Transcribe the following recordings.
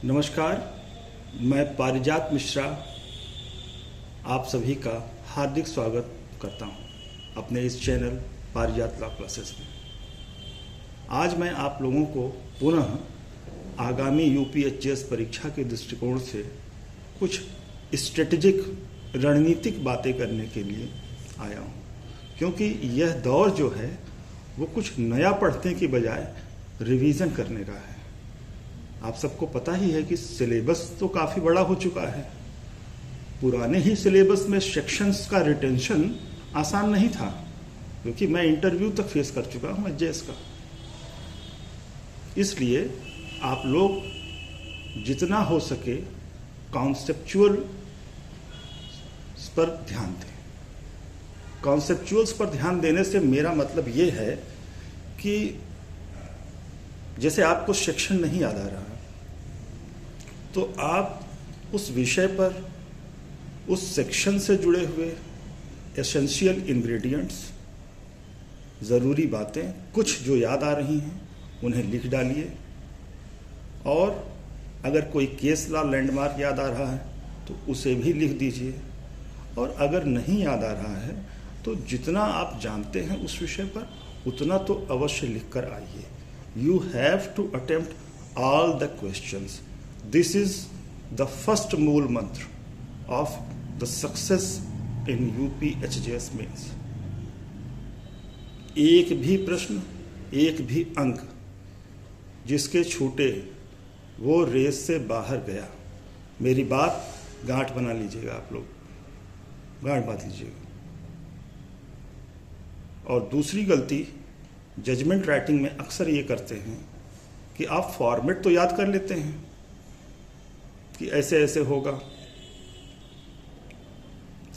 नमस्कार, मैं पारिजात मिश्रा आप सभी का हार्दिक स्वागत करता हूं अपने इस चैनल पारिजात लॉ क्लासेस में। आज मैं आप लोगों को पुनः आगामी यूपीएचएस परीक्षा के दृष्टिकोण से कुछ स्ट्रेटेजिक रणनीतिक बातें करने के लिए आया हूं, क्योंकि यह दौर जो है वो कुछ नया पढ़ने की बजाय रिवीजन करने का है। आप सबको पता ही है कि सिलेबस तो काफ़ी बड़ा हो चुका है। पुराने ही सिलेबस में सेक्शंस का रिटेंशन आसान नहीं था, क्योंकि मैं इंटरव्यू तक फेस कर चुका हूँ एचजेएस का। इसलिए आप लोग जितना हो सके कॉन्सेप्चुअल पर ध्यान दें। कॉन्सेप्चुअल्स पर ध्यान देने से मेरा मतलब ये है कि जैसे आपको सेक्शन नहीं याद आ रहा तो आप उस विषय पर उस सेक्शन से जुड़े हुए एसेंशियल इंग्रेडिएंट्स, ज़रूरी बातें कुछ जो याद आ रही हैं उन्हें लिख डालिए, और अगर कोई केस लॉ लैंडमार्क याद आ रहा है तो उसे भी लिख दीजिए, और अगर नहीं याद आ रहा है तो जितना आप जानते हैं उस विषय पर उतना तो अवश्य लिख कर आइए। You have to attempt all the questions. This is the first मूल मंत्र of the success in UPHJS means. एक भी प्रश्न, एक भी अंक जिसके छूटे वो रेस से बाहर गया। मेरी बात गांठ बना लीजिएगा, आप लोग गांठ बांध लीजिएगा। और दूसरी गलती जजमेंट राइटिंग में अक्सर ये करते हैं कि आप फॉर्मेट तो याद कर लेते हैं कि ऐसे ऐसे होगा,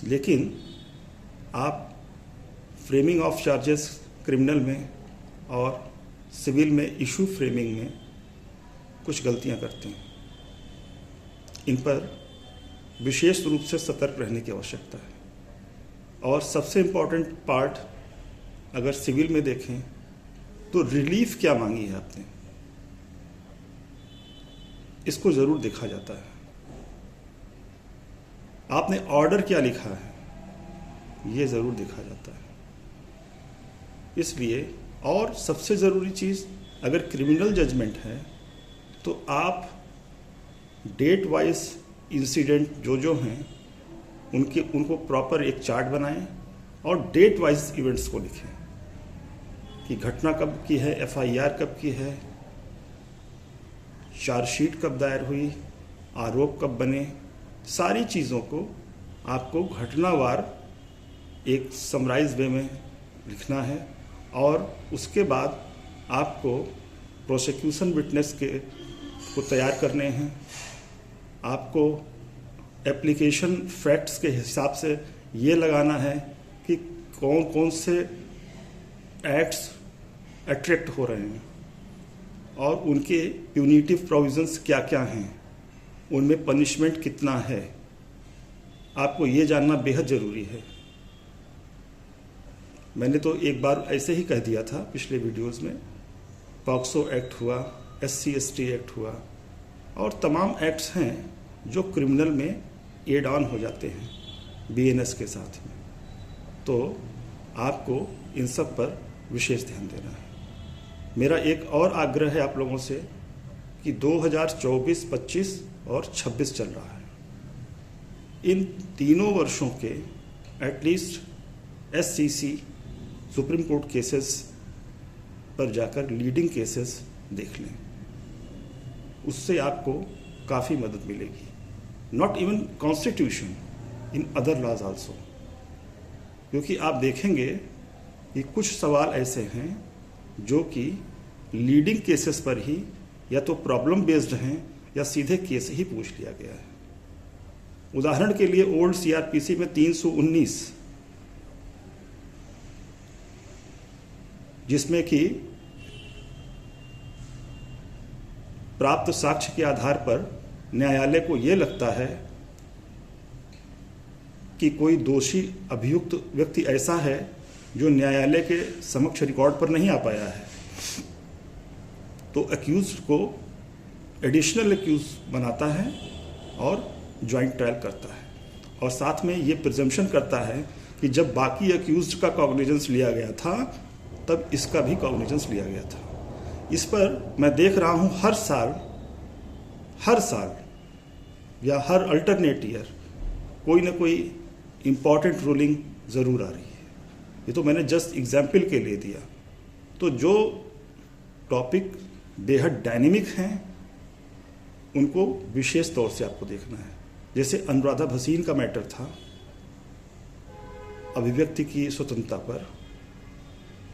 लेकिन आप फ्रेमिंग ऑफ चार्जेस क्रिमिनल में और सिविल में इशू फ्रेमिंग में कुछ गलतियां करते हैं। इन पर विशेष रूप से सतर्क रहने की आवश्यकता है। और सबसे इम्पॉर्टेंट पार्ट अगर सिविल में देखें तो रिलीफ क्या मांगी है आपने, इसको जरूर देखा जाता है। आपने ऑर्डर क्या लिखा है ये जरूर देखा जाता है। इसलिए और सबसे जरूरी चीज, अगर क्रिमिनल जजमेंट है तो आप डेट वाइज इंसिडेंट जो हैं उनको प्रॉपर एक चार्ट बनाएं और डेट वाइज इवेंट्स को लिखें कि घटना कब की है, एफआईआर कब की है, चार्जशीट कब दायर हुई, आरोप कब बने। सारी चीज़ों को आपको घटनावार एक समराइज वे में लिखना है, और उसके बाद आपको प्रोसिक्यूशन विटनेस को तैयार करने हैं। आपको एप्लीकेशन फैक्ट्स के हिसाब से ये लगाना है कि कौन कौन से एक्ट्स अट्रैक्ट हो रहे हैं और उनके प्यूनिटिव प्रोविजंस क्या क्या हैं, उनमें पनिशमेंट कितना है। आपको ये जानना बेहद ज़रूरी है। मैंने तो एक बार ऐसे ही कह दिया था पिछले वीडियोस में, पॉक्सो एक्ट हुआ, SC/ST एक्ट हुआ, और तमाम एक्ट्स हैं जो क्रिमिनल में एड ऑन हो जाते हैं BNS के साथ में। तो आपको इन सब पर विशेष ध्यान देना है। मेरा एक और आग्रह है आप लोगों से कि 2024, 25 और 26 चल रहा है। इन तीनों वर्षों के at least SCC supreme court cases पर जाकर लीडिंग केसेस देख लें, उससे आपको काफ़ी मदद मिलेगी। Not even constitution, in other laws also, क्योंकि आप देखेंगे कि कुछ सवाल ऐसे हैं जो कि लीडिंग केसेस पर ही या तो प्रॉब्लम बेस्ड हैं या सीधे केस ही पूछ लिया गया है। उदाहरण के लिए ओल्ड CRPC में 319, जिसमें कि प्राप्त साक्ष्य के आधार पर न्यायालय को यह लगता है कि कोई दोषी अभियुक्त व्यक्ति ऐसा है जो न्यायालय के समक्ष रिकॉर्ड पर नहीं आ पाया है, तो अक्यूज्ड को एडिशनल एक्यूज बनाता है और जॉइंट ट्रायल करता है, और साथ में ये प्रिजम्पशन करता है कि जब बाकी एक्यूज का कॉग्निजेंस लिया गया था तब इसका भी कॉग्निजेंस लिया गया था। इस पर मैं देख रहा हूँ हर साल या हर अल्टरनेट ईयर कोई ना कोई इम्पॉर्टेंट रूलिंग ज़रूर आ रही है। ये तो मैंने जस्ट एग्जाम्पल के लिए दिया। तो जो टॉपिक बेहद डायनेमिक हैं उनको विशेष तौर से आपको देखना है। जैसे अनुराधा भसीन का मैटर था, अभिव्यक्ति की स्वतंत्रता पर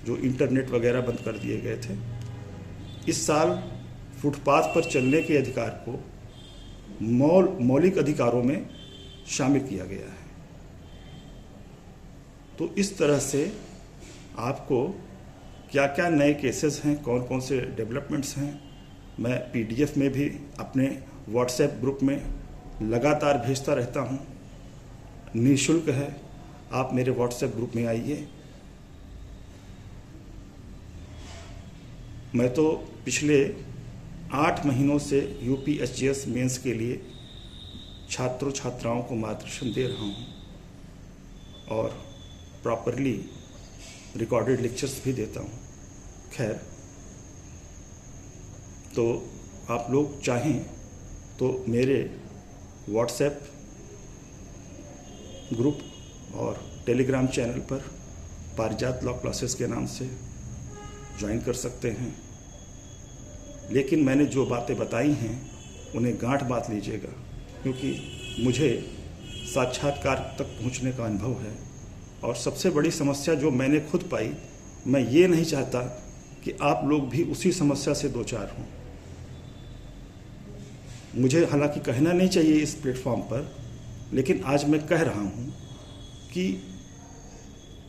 जो इंटरनेट वगैरह बंद कर दिए गए थे। इस साल फुटपाथ पर चलने के अधिकार को मौलिक अधिकारों में शामिल किया गया है। तो इस तरह से आपको क्या क्या नए केसेस हैं, कौन कौन से डेवलपमेंट्स हैं, मैं पीडीएफ में भी अपने व्हाट्सएप ग्रुप में लगातार भेजता रहता हूं। निःशुल्क है, आप मेरे व्हाट्सएप ग्रुप में आइए। मैं तो पिछले 8 महीनों से यूपी एचजीएस मेंस के लिए छात्रों छात्राओं को मार्गदर्शन दे रहा हूं और प्रॉपरली रिकॉर्डेड लेक्चर्स भी देता हूं। खैर, तो आप लोग चाहें तो मेरे व्हाट्सएप ग्रुप और टेलीग्राम चैनल पर पारिजात लॉ क्लासेस के नाम से ज्वाइन कर सकते हैं। लेकिन मैंने जो बातें बताई हैं उन्हें गांठ बात लीजिएगा, क्योंकि मुझे साक्षात्कार तक पहुंचने का अनुभव है। और सबसे बड़ी समस्या जो मैंने खुद पाई, मैं ये नहीं चाहता कि आप लोग भी उसी समस्या से दो चार हों। मुझे हालांकि कहना नहीं चाहिए इस प्लेटफॉर्म पर, लेकिन आज मैं कह रहा हूं कि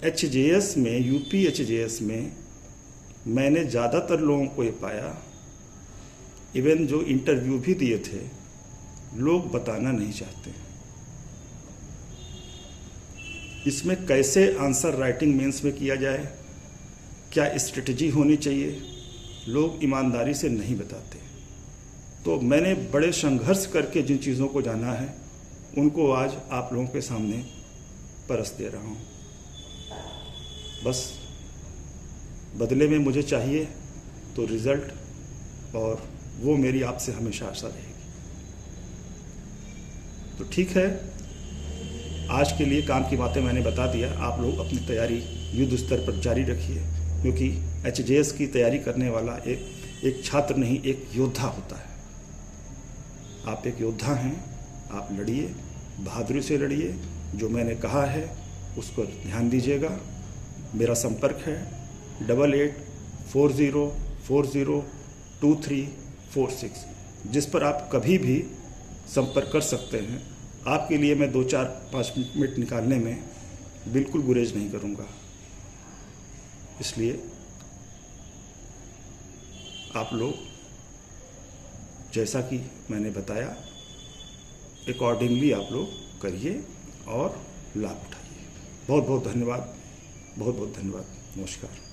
एचजेएस में, यूपी एचजेएस में मैंने ज़्यादातर लोगों को ये पाया, इवन जो इंटरव्यू भी दिए थे, लोग बताना नहीं चाहते। इसमें कैसे आंसर राइटिंग मेंस में किया जाए, क्या स्ट्रेटजी होनी चाहिए, लोग ईमानदारी से नहीं बताते। तो मैंने बड़े संघर्ष करके जिन चीज़ों को जाना है उनको आज आप लोगों के सामने परस दे रहा हूँ। बस बदले में मुझे चाहिए तो रिज़ल्ट, और वो मेरी आपसे हमेशा आशा रहेगी। तो ठीक है, आज के लिए काम की बातें मैंने बता दिया। आप लोग अपनी तैयारी युद्ध स्तर पर जारी रखिए, क्योंकि एचजेएस की तैयारी करने वाला एक छात्र नहीं, एक योद्धा होता है। आप एक योद्धा हैं, आप लड़िए, बहादुरी से लड़िए। जो मैंने कहा है उस पर ध्यान दीजिएगा। मेरा संपर्क है 8840402346, जिस पर आप कभी भी संपर्क कर सकते हैं। आपके लिए मैं 2-4-5 मिनट निकालने में बिल्कुल गुरेज नहीं करूँगा। इसलिए आप लोग जैसा कि मैंने बताया अकॉर्डिंगली आप लोग करिए और लाभ उठाइए। बहुत बहुत धन्यवाद, बहुत बहुत धन्यवाद। नमस्कार।